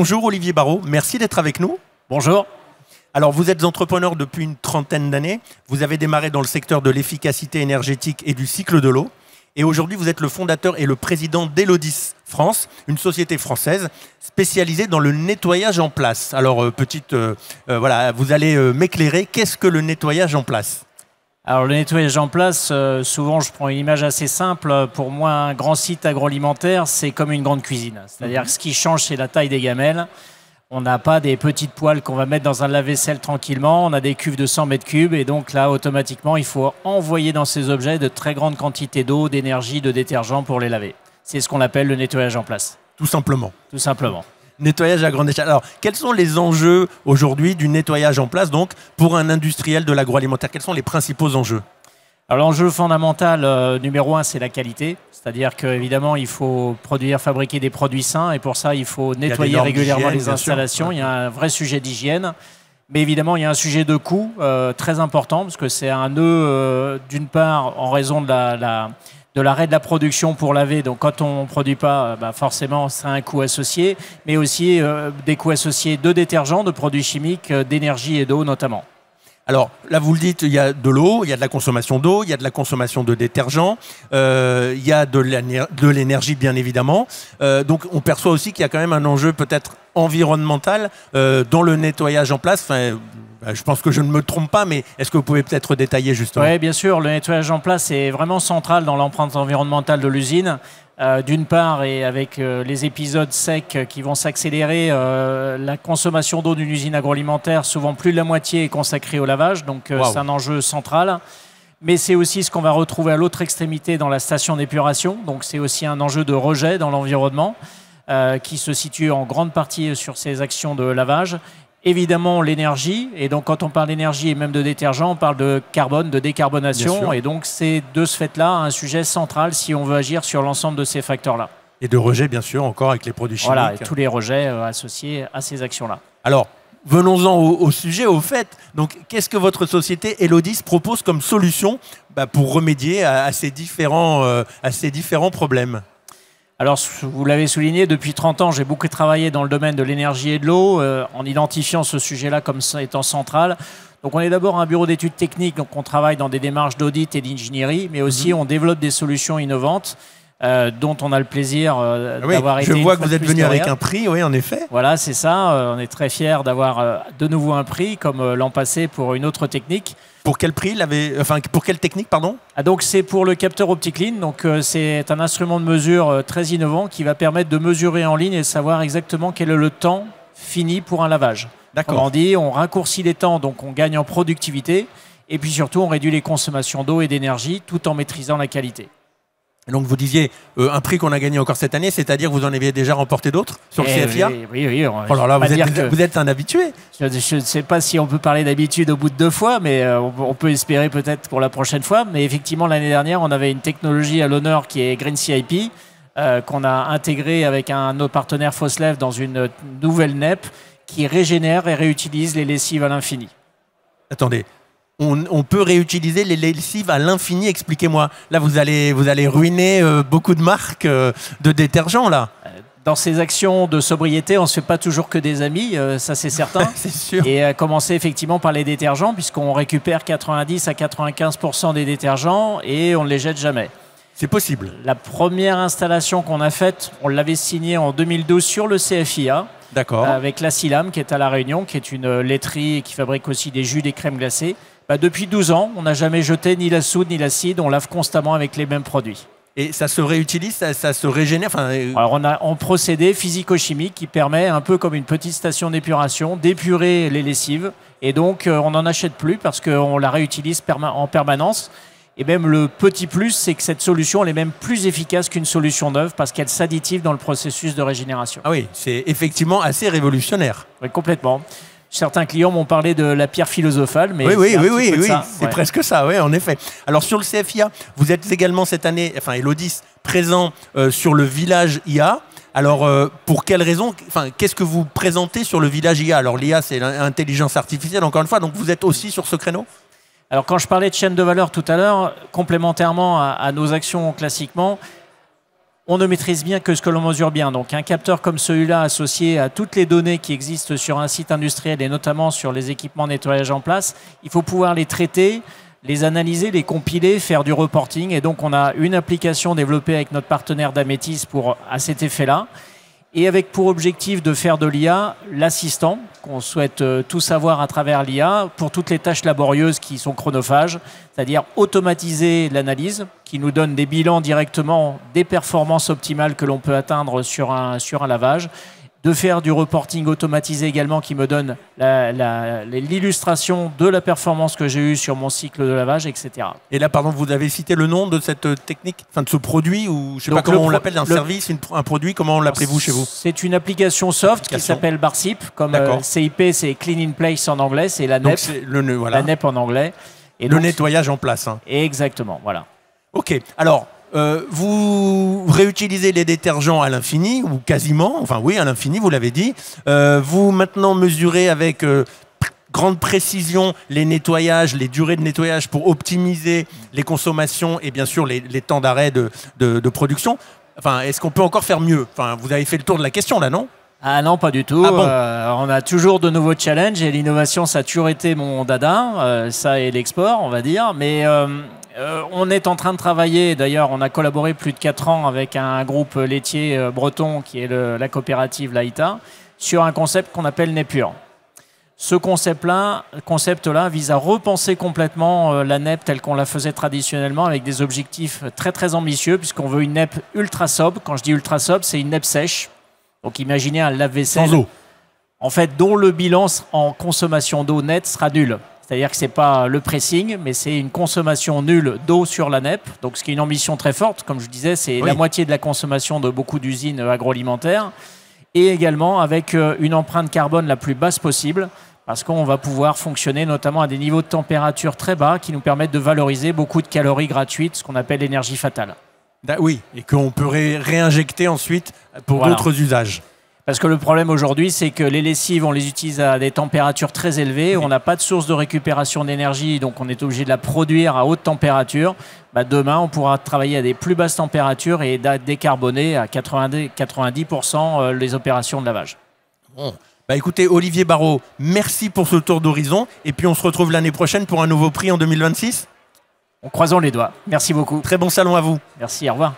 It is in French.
Bonjour Olivier Barraud, merci d'être avec nous. Bonjour. Alors vous êtes entrepreneur depuis une trentaine d'années. Vous avez démarré dans le secteur de l'efficacité énergétique et du cycle de l'eau. Et aujourd'hui, vous êtes le fondateur et le président d'Elodis France, une société française spécialisée dans le nettoyage en place. Alors, voilà, vous allez m'éclairer. Qu'est-ce que le nettoyage en place? Alors le nettoyage en place, souvent je prends une image assez simple. Pour moi, un grand site agroalimentaire, c'est comme une grande cuisine. C'est-à-dire que ce qui change, c'est la taille des gamelles. On n'a pas des petites poêles qu'on va mettre dans un lave-vaisselle tranquillement. On a des cuves de 100 mètres cubes. Et donc là, automatiquement, il faut envoyer dans ces objets de très grandes quantités d'eau, d'énergie, de détergent pour les laver. C'est ce qu'on appelle le nettoyage en place. Tout simplement. Tout simplement. Nettoyage à grande échelle. Alors, quels sont les enjeux aujourd'hui du nettoyage en place donc, pour un industriel de l'agroalimentaire? Quels sont les principaux enjeux? Alors l'enjeu fondamental numéro 1, c'est la qualité. C'est-à-dire qu'évidemment, il faut fabriquer des produits sains et pour ça, il faut nettoyer régulièrement les installations. Il y a un vrai sujet d'hygiène. Mais évidemment, il y a un sujet de coût très important parce que c'est un nœud, d'une part, en raison de l'arrêt de la production pour laver. Donc quand on ne produit pas, forcément, c'est un coût associé. Mais aussi des coûts associés de détergents, de produits chimiques, d'énergie et d'eau notamment. Alors là, vous le dites, il y a de l'eau, il y a de la consommation d'eau, il y a de la consommation de détergents, il y a de l'énergie bien évidemment. Donc on perçoit aussi qu'il y a quand même un enjeu peut-être environnemental dans le nettoyage en place. Enfin, je pense que je ne me trompe pas, mais est-ce que vous pouvez peut-être détailler justement? Oui, bien sûr. Le nettoyage en place est vraiment central dans l'empreinte environnementale de l'usine. D'une part, et avec les épisodes secs qui vont s'accélérer, la consommation d'eau d'une usine agroalimentaire, souvent plus de la moitié est consacrée au lavage. Donc c'est un enjeu central. Mais c'est aussi ce qu'on va retrouver à l'autre extrémité dans la station d'épuration. Donc c'est aussi un enjeu de rejet dans l'environnement qui se situe en grande partie sur ces actions de lavage. Évidemment, l'énergie. Et donc, quand on parle d'énergie et même de détergent, on parle de carbone, de décarbonation. Et donc, c'est de ce fait-là un sujet central si on veut agir sur l'ensemble de ces facteurs-là. Et de rejet, bien sûr, encore avec les produits chimiques. Voilà, et tous les rejets associés à ces actions-là. Alors, venons-en au sujet, au fait. Donc, qu'est-ce que votre société Elodis propose comme solution pour remédier à ces différents problèmes? Alors, vous l'avez souligné, depuis 30 ans, j'ai beaucoup travaillé dans le domaine de l'énergie et de l'eau, en identifiant ce sujet-là comme étant central. Donc, on est d'abord un bureau d'études techniques, donc on travaille dans des démarches d'audit et d'ingénierie, mais aussi on développe des solutions innovantes dont on a le plaisir d'avoir été. Je vois que vous êtes venu avec un prix, oui, en effet. Voilà, c'est ça. On est très fiers d'avoir de nouveau un prix, comme l'an passé pour une autre technique. Pour quel prix pour quelle technique, pardon? Donc c'est pour le capteur OptiClean. Donc c'est un instrument de mesure très innovant qui va permettre de mesurer en ligne et savoir exactement quel est le temps fini pour un lavage. D'accord. On dit, on raccourcit les temps, donc on gagne en productivité. Et puis surtout, on réduit les consommations d'eau et d'énergie tout en maîtrisant la qualité. Donc vous disiez un prix qu'on a gagné encore cette année, c'est-à-dire que vous en aviez déjà remporté d'autres sur le CFIA? Oui. Oh là là, vous êtes un habitué. Je ne sais pas si on peut parler d'habitude au bout de 2 fois, mais on peut espérer peut-être pour la prochaine fois. Mais effectivement, l'année dernière, on avait une technologie à l'honneur qui est GreenCIP, qu'on a intégrée avec un de nos partenaires Foslev dans une nouvelle NEP qui régénère et réutilise les lessives à l'infini. Attendez. On peut réutiliser les lessives à l'infini, expliquez-moi. Là, vous allez ruiner beaucoup de marques de détergents, là. Dans ces actions de sobriété, on ne se fait pas toujours que des amis, ça c'est certain. C'est sûr. Et commencer effectivement par les détergents, puisqu'on récupère 90 à 95% des détergents et on ne les jette jamais. C'est possible. La première installation qu'on a faite, on l'avait signée en 2012 sur le CFIA. D'accord. Avec la Silam, qui est à La Réunion, qui est une laiterie qui fabrique aussi des jus, des crèmes glacées. Depuis 12 ans, on n'a jamais jeté ni la soude ni l'acide, on lave constamment avec les mêmes produits. Et ça se réutilise, ça se régénère? Alors on a un procédé physico-chimique qui permet, un peu comme une petite station d'épuration, d'épurer les lessives. Et donc on n'en achète plus parce qu'on la réutilise en permanence. Et même le petit plus, c'est que cette solution elle est même plus efficace qu'une solution neuve parce qu'elle s'additive dans le processus de régénération. Ah oui, c'est effectivement assez révolutionnaire. Oui, complètement. Certains clients m'ont parlé de la pierre philosophale, mais oui, c'est presque ça, oui, en effet. Alors sur le CFIA, vous êtes également cette année, Elodis, présent sur le village IA. Alors pour quelles raisons, qu'est-ce que vous présentez sur le village IA? Alors l'IA, c'est l'intelligence artificielle, encore une fois, donc vous êtes aussi sur ce créneau? Alors quand je parlais de chaîne de valeur tout à l'heure, complémentairement à nos actions classiquement, on ne maîtrise bien que ce que l'on mesure bien. Donc un capteur comme celui-là associé à toutes les données qui existent sur un site industriel et notamment sur les équipements de nettoyage en place, il faut pouvoir les traiter, les analyser, les compiler, faire du reporting. Et donc on a une application développée avec notre partenaire d'Amétis à cet effet-là. Et avec pour objectif de faire de l'IA l'assistant, qu'on souhaite tout savoir à travers l'IA, pour toutes les tâches laborieuses qui sont chronophages, c'est-à-dire automatiser l'analyse, qui nous donne des bilans directement des performances optimales que l'on peut atteindre sur un lavage, de faire du reporting automatisé également qui me donne l'illustration de la performance que j'ai eue sur mon cycle de lavage, etc. Et là, pardon, vous avez cité le nom de cette technique, enfin de ce produit, ou je ne sais pas comment on l'appelle, un service, un produit, comment l'appelez-vous chez vous? C'est une application soft qui s'appelle Barsip, comme CIP, c'est Clean in Place en anglais, c'est la NEP, la NEP en anglais. Et le nettoyage en place. Hein. Exactement, voilà. Ok, alors... vous réutilisez les détergents à l'infini, ou quasiment, enfin oui, à l'infini, vous l'avez dit. Vous maintenant mesurez avec grande précision les nettoyages, les durées de nettoyage pour optimiser les consommations et bien sûr les temps d'arrêt de production. Enfin, est-ce qu'on peut encore faire mieux? Enfin, vous avez fait le tour de la question là, non? Ah non, pas du tout. Ah bon on a toujours de nouveaux challenges et l'innovation, ça a toujours été mon dada, ça et l'export, on va dire. Mais on est en train de travailler, d'ailleurs on a collaboré plus de 4 ans avec un groupe laitier breton qui est la coopérative Laïta, sur un concept qu'on appelle Nepure. Ce concept-là vise à repenser complètement la NEP telle qu'on la faisait traditionnellement avec des objectifs très très ambitieux puisqu'on veut une NEP ultra sobre. Quand je dis ultra sobre, c'est une NEP sèche. Donc imaginez un lave-vaisselle, sans eau, en fait, dont le bilan en consommation d'eau nette sera nul. C'est-à-dire que ce n'est pas le pressing, mais c'est une consommation nulle d'eau sur la NEP. Donc ce qui est une ambition très forte, comme je disais, c'est la moitié de la consommation de beaucoup d'usines agroalimentaires. Et également avec une empreinte carbone la plus basse possible, parce qu'on va pouvoir fonctionner notamment à des niveaux de température très bas qui nous permettent de valoriser beaucoup de calories gratuites, ce qu'on appelle l'énergie fatale. Oui, et qu'on peut réinjecter ensuite pour d'autres usages. Parce que le problème aujourd'hui, c'est que les lessives, on les utilise à des températures très élevées, on n'a pas de source de récupération d'énergie, donc on est obligé de la produire à haute température. Demain, on pourra travailler à des plus basses températures et décarboner à 90% les opérations de lavage. Bon. Écoutez, Olivier Barraud, merci pour ce tour d'horizon, et puis on se retrouve l'année prochaine pour un nouveau prix en 2026. Croisons les doigts. Merci beaucoup. Très bon salon à vous. Merci, au revoir.